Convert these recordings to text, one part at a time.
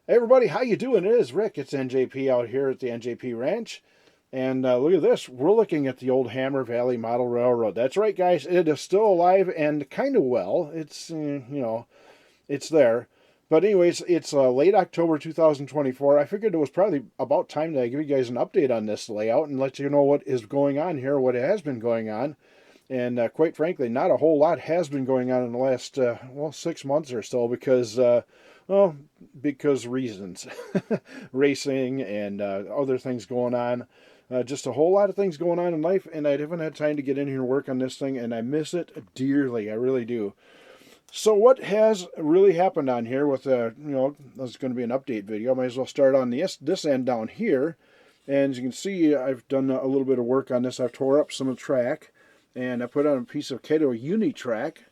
Hey everybody, how you doing? It is Rick. It's NJP out here at the NJP Ranch. And look at this. We're looking at the old Hammer Valley Model Railroad. That's right, guys. It is still alive and kind of well. It's, it's there. But anyways, it's late October 2024. I figured it was probably about time that I give you guys an update on this layout and let you know what is going on here, what has been going on. And quite frankly, not a whole lot has been going on in the last, 6 months or so well, because reasons. Racing and other things going on. Just a whole lot of things going on in life, and I haven't had time to get in here and work on this thing, and I miss it dearly. I really do. So what has really happened on here with, this is going to be an update video. I might as well start on this end down here. And as you can see, I've done a little bit of work on this. I've tore up some of the track, and I put on a piece of Kato Uni-Track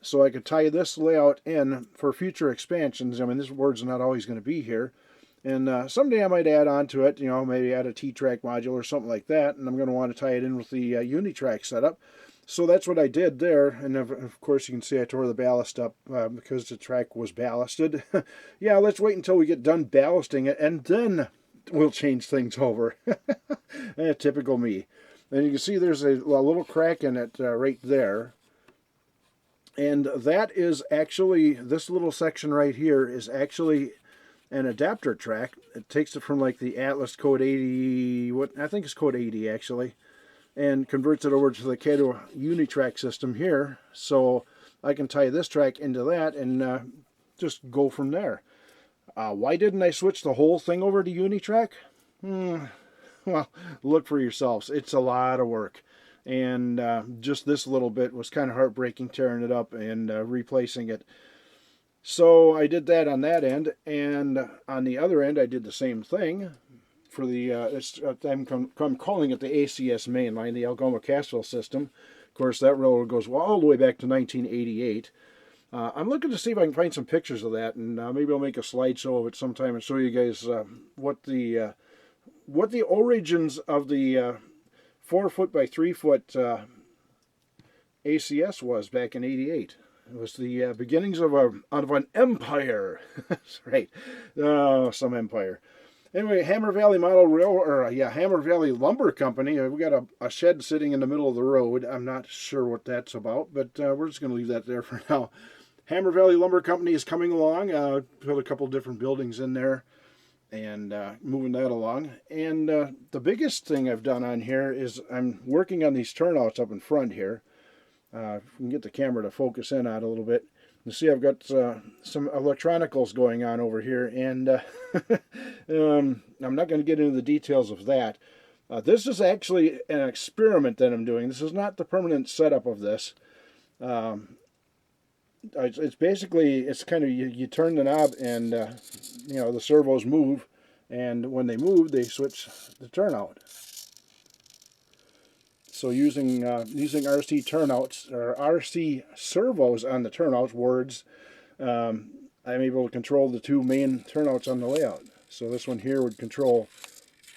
so I could tie this layout in for future expansions. I mean, this word's not always going to be here. And someday I might add on to it, maybe add a T-Track module or something like that, and I'm going to want to tie it in with the Uni-Track setup. So that's what I did there, and of course you can see I tore the ballast up because the track was ballasted. Yeah, let's wait until we get done ballasting it, and then we'll change things over. Typical me. And you can see there's a little crack in it right there. And that is actually, this little section right here is actually an adapter track. It takes it from like the Atlas code 80, what I think it's code 80 actually, and converts it over to the Kato Uni-Track system here. So I can tie this track into that and just go from there. Why didn't I switch the whole thing over to Uni-Track? Well, look for yourselves. It's a lot of work. And just this little bit was kind of heartbreaking, tearing it up and replacing it. So I did that on that end, and on the other end I did the same thing for the, I'm calling it the ACS main line, the Algoma-Cassville system. Of course, that railroad goes all the way back to 1988. I'm looking to see if I can find some pictures of that, and maybe I'll make a slideshow of it sometime and show you guys what the origins of the 4-foot by 3-foot ACS was back in '88. It was the beginnings of an empire. That's right, some empire. Anyway, Hammer Valley Hammer Valley Lumber Company. We got a shed sitting in the middle of the road. I'm not sure what that's about, but we're just going to leave that there for now. Hammer Valley Lumber Company is coming along. Put a couple different buildings in there and moving that along. And the biggest thing I've done on here is I'm working on these turnouts up in front here. If we can get the camera to focus in on it a little bit. You see I've got some electronicals going on over here, and I'm not going to get into the details of that. This is actually an experiment that I'm doing. This is not the permanent setup of this. It's basically, it's kind of, you turn the knob and, the servos move, and when they move, they switch the turnout. So using RC turnouts, or RC servos on the turnouts, I'm able to control the two main turnouts on the layout. So this one here would control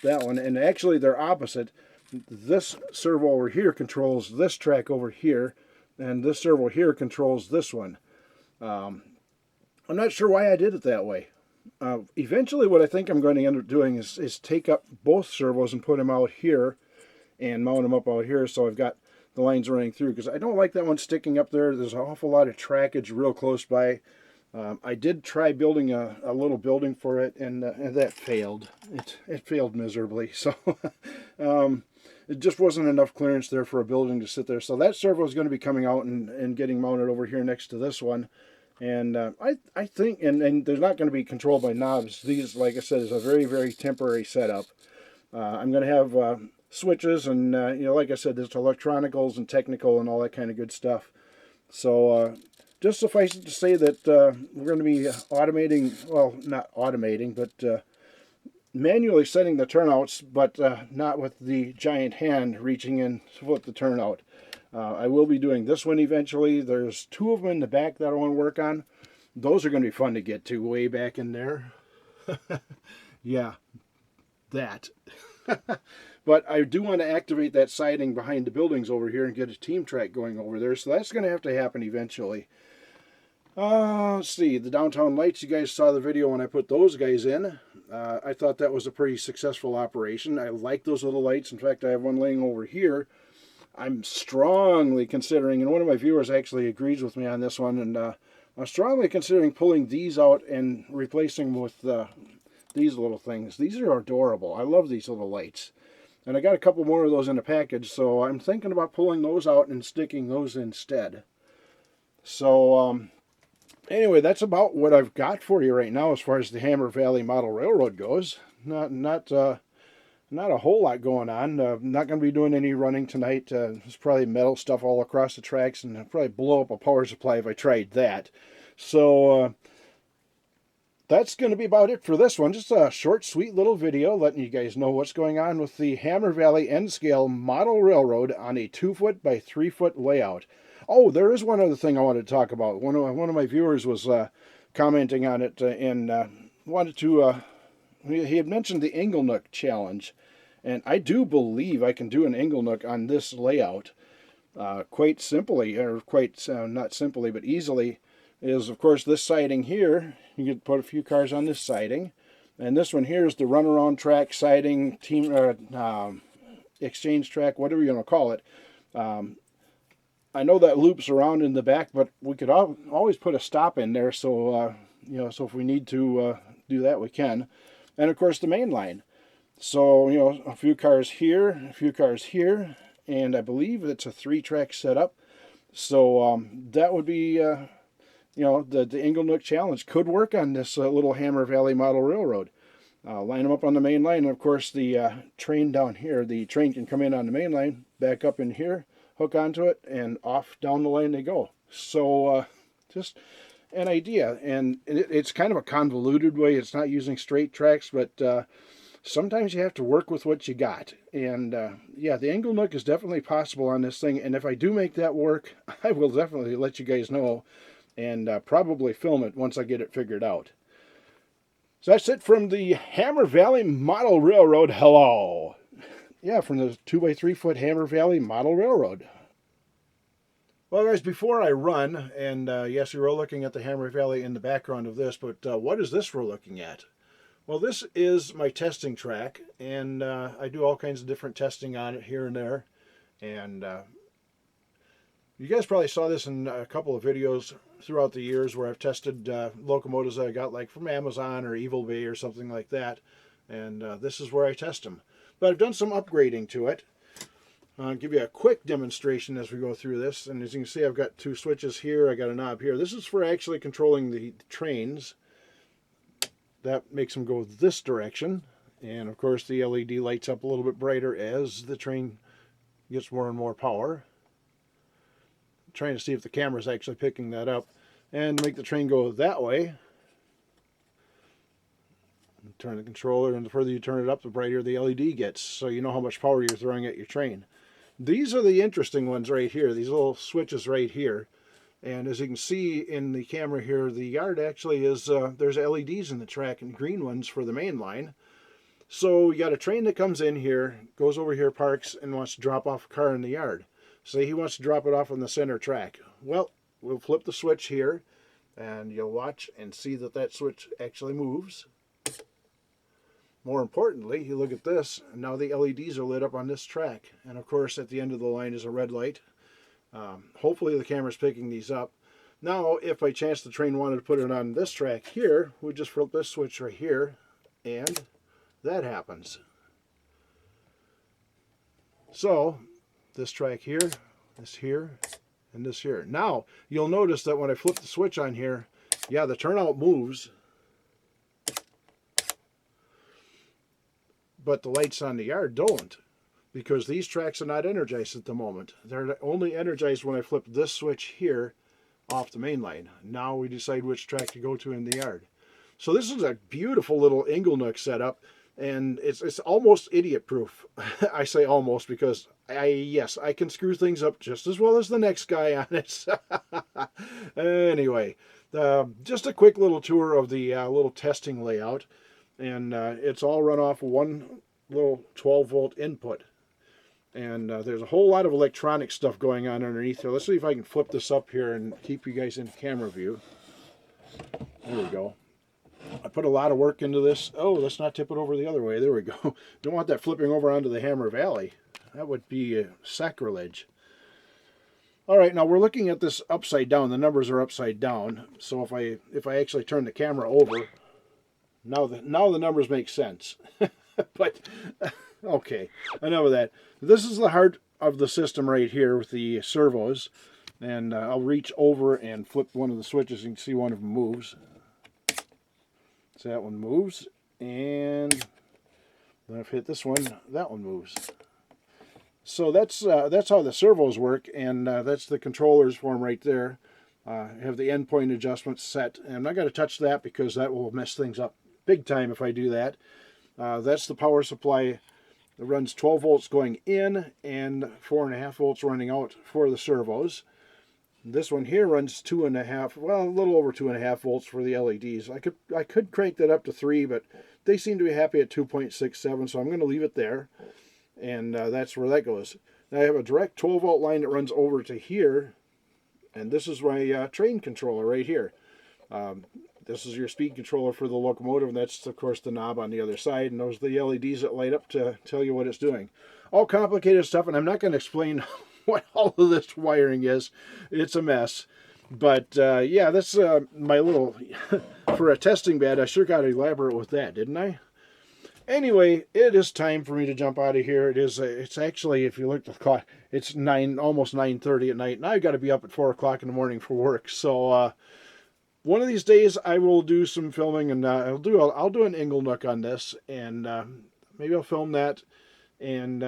that one, and actually they're opposite. This servo over here controls this track over here, and this servo here controls this one. I'm not sure why I did it that way. Eventually what I think I'm going to end up doing is take up both servos and put them out here and mount them up out here so I've got the lines running through, because I don't like that one sticking up there. There's an awful lot of trackage real close by. I did try building a little building for it, and that failed. It failed miserably. So it just wasn't enough clearance there for a building to sit there. So that servo is going to be coming out and getting mounted over here next to this one. And I think, and there's not going to be controlled by knobs. These, like I said, is a very, very temporary setup. I'm going to have switches and, like I said, there's electronicals and technical and all that kind of good stuff. So just suffice it to say that we're going to be automating, well, not automating, but manually setting the turnouts, but not with the giant hand reaching in to flip the turnout. I will be doing this one eventually. There's two of them in the back that I want to work on. Those are going to be fun to get to way back in there. Yeah, that. But I do want to activate that siding behind the buildings over here and get a team track going over there. So that's going to have to happen eventually. Let's see, the downtown lights, you guys saw the video when I put those guys in. I thought that was a pretty successful operation. I like those little lights. In fact, I have one laying over here. I'm strongly considering, and one of my viewers actually agrees with me on this one, and I'm strongly considering pulling these out and replacing them with these little things. These are adorable. I love these little lights. And I got a couple more of those in a package, so I'm thinking about pulling those out and sticking those instead. So, anyway, that's about what I've got for you right now as far as the Hammer Valley Model Railroad goes. Not a whole lot going on. Not going to be doing any running tonight. There's probably metal stuff all across the tracks, and I'd probably blow up a power supply if I tried that. So that's going to be about it for this one. Just a short, sweet little video letting you guys know what's going on with the Hammer Valley N-Scale Model Railroad on a 2-foot by 3-foot layout. Oh, there is one other thing I wanted to talk about. One of my viewers was commenting on it and wanted to... he had mentioned the Inglenook challenge, and I do believe I can do an Inglenook on this layout quite simply, or quite not simply, but easily. Is of course this siding here. You can put a few cars on this siding, and this one here is the runaround track siding, team exchange track, whatever you want to call it. I know that loops around in the back, but we could always put a stop in there, so so if we need to do that, we can. And of course the main line. So a few cars here, a few cars here, and I believe it's a 3-track setup. So that would be the Inglenook challenge could work on this little Hammer Valley Model Railroad. Line them up on the main line, and of course the train down here. The train can come in on the main line, back up in here, hook onto it, and off down the line they go. So just an idea, and it's kind of a convoluted way. It's not using straight tracks, but sometimes you have to work with what you got. And yeah, the Inglenook is definitely possible on this thing, and if I do make that work, I will definitely let you guys know, and probably film it once I get it figured out. So that's it from the Hammer Valley Model Railroad. Hello. Yeah, from the 2x3-foot Hammer Valley Model Railroad. Well, guys, before I run, and yes, you're all looking at the Hammer Valley in the background of this, but what is this we're looking at? Well, this is my testing track, and I do all kinds of different testing on it here and there. And you guys probably saw this in a couple of videos throughout the years where I've tested locomotives that I got like from Amazon or Evil Bay or something like that. And this is where I test them. But I've done some upgrading to it. I'll give you a quick demonstration as we go through this. And as you can see, I've got 2 switches here. I got a knob here. This is for actually controlling the trains. That makes them go this direction. And of course, the LED lights up a little bit brighter as the train gets more and more power. I'm trying to see if the camera is actually picking that up. And make the train go that way. Turn the controller, and the further you turn it up, the brighter the LED gets, so you know how much power you're throwing at your train. These are the interesting ones right here, these little switches right here. And as you can see in the camera here, the yard actually is, there's LEDs in the track and green ones for the main line. So you got a train that comes in here, goes over here, parks, and wants to drop off a car in the yard. Say he wants to drop it off on the center track. Well, we'll flip the switch here, and you'll watch and see that that switch actually moves. More importantly, you look at this, and now the LEDs are lit up on this track. And of course, at the end of the line is a red light. Hopefully the camera's picking these up. Now, if by chance the train wanted to put it on this track here, we just flip this switch right here, and that happens. So, this track here, this here, and this here. Now, you'll notice that when I flip the switch on here, yeah, the turnout moves, but the lights on the yard don't, because these tracks are not energized at the moment. They're only energized when I flip this switch here off the main line. Now we decide which track to go to in the yard. So this is a beautiful little Inglenook setup, and it's almost idiot proof. I say almost because yes, I can screw things up just as well as the next guy on it. Anyway, just a quick little tour of the little testing layout. And it's all run off one little 12-volt input. And there's a whole lot of electronic stuff going on underneath here. Let's see if I can flip this up here and keep you guys in camera view. There we go. I put a lot of work into this. Oh, let's not tip it over the other way. There we go. Don't want that flipping over onto the Hammer Valley. That would be sacrilege. All right, now we're looking at this upside down. The numbers are upside down. So if I actually turn the camera over, now the numbers make sense. But okay, enough of that. This is the heart of the system right here with the servos, and I'll reach over and flip one of the switches. You can see one of them moves. So that one moves, and then if I hit this one, that one moves. So that's how the servos work, and that's the controllers for them right there. Have the endpoint adjustments set, and I'm not going to touch that because that will mess things up big time if I do that. That's the power supply. It runs 12 volts going in and 4.5 volts running out for the servos. This one here runs 2.5, well, a little over 2.5 volts for the LEDs. I could crank that up to 3, but they seem to be happy at 2.67, so I'm going to leave it there. And that's where that goes. Now I have a direct 12 volt line that runs over to here, and this is my train controller right here. This is your speed controller for the locomotive, and that's of course the knob on the other side, and those are the LEDs that light up to tell you what it's doing. All complicated stuff, and I'm not going to explain what all of this wiring is. It's a mess. But yeah, that's my little, for a testing bed, I sure got elaborate with that, didn't I? Anyway, it is time for me to jump out of here. It's actually, if you look at the clock, it's almost 9:30 at night, and I've got to be up at 4 o'clock in the morning for work. So one of these days I will do some filming, and I'll do an Inglenook on this, and maybe I'll film that and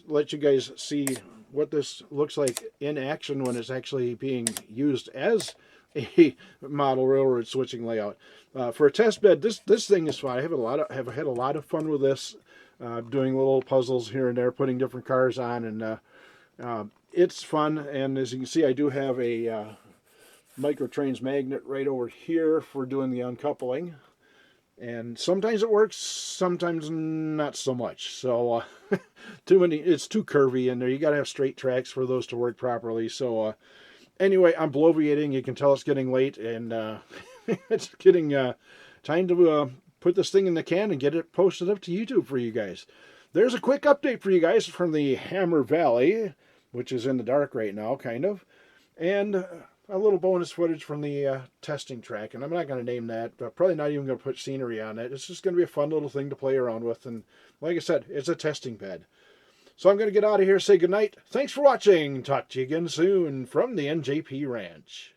let you guys see what this looks like in action when it's actually being used as a model railroad switching layout. For a test bed, this thing is fun. I have had a lot of fun with this, doing little puzzles here and there, putting different cars on, and it's fun. And as you can see, I do have a microtrains magnet right over here for doing the uncoupling. And sometimes it works, sometimes not so much. So it's too curvy in there. You got to have straight tracks for those to work properly. So anyway, I'm bloviating. You can tell it's getting late, and it's getting time to put this thing in the can and get it posted up to YouTube for you guys. There's a quick update for you guys from the Hammer Valley, which is in the dark right now, kind of, and a little bonus footage from the testing track, and I'm not going to name that. Probably not even going to put scenery on it. It's just going to be a fun little thing to play around with, and like I said, it's a testing bed. So I'm going to get out of here, say goodnight. Thanks for watching. Talk to you again soon from the NJP Ranch.